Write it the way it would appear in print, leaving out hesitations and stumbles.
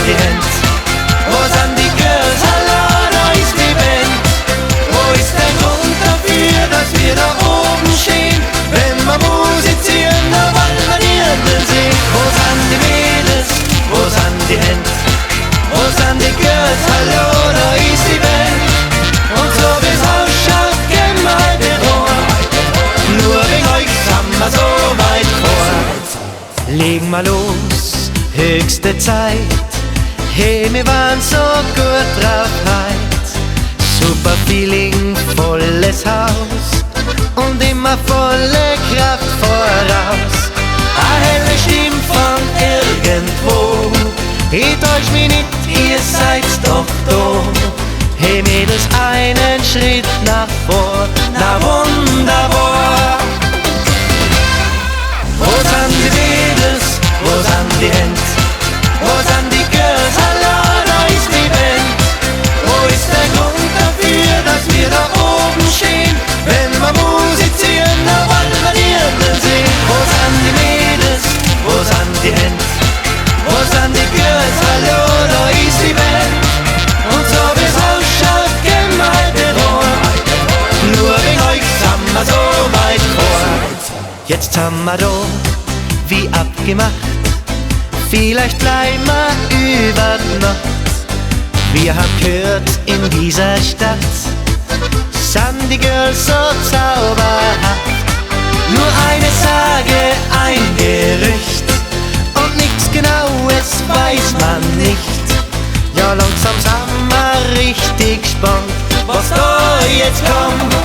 die Hände? Wo sind die Girls? Hallo, da ist die Band. Wo ist der Grund dafür, dass wir da oben stehen? Wenn wir musizieren, da wollen wir die Hände sehen. Wo sind die Mädels? Wo sind die Hände? Wo sind die Girls? Hallo, da ist die Band. Und so wie's ausschaut, gehen wir halt den Rohr. Nur wegen euch sind wir so weit vor. Legen wir los, höchste Zeit. Hey, wir waren so gut drauf heut. Super Feeling, volles Haus und immer volle Kraft voraus. A helle Stimme von irgendwo, ich täusch mich nicht, ihr seid's doch da. Hey Mädels, einen Schritt nach vor, na wunderbar. Wo sind die Mädels, wo sind die Hände? Wo sind die Girls? Hallo, da ist die Band. Wo ist der Grund dafür, dass wir da oben stehen? Wenn wir musizieren, da wollen wir die Hände sehen. Wo sind die Mädels? Wo sind die Hände? Wo sind die Girls? Hallo, da ist die Band. Und so wie's ausschaut, gehen wir halt den Rohr. Nur wegen euch sind wir so weit vor. Jetzt haben wir da, wie abgemacht, vielleicht bleiben wir über Nacht. Wir haben gehört, in dieser Stadt sind die Girls so zauberhaft. Nur eine Sage, ein Gerücht und nichts Genaues weiß man nicht. Ja, langsam sind wir richtig gespannt, was da jetzt kommt.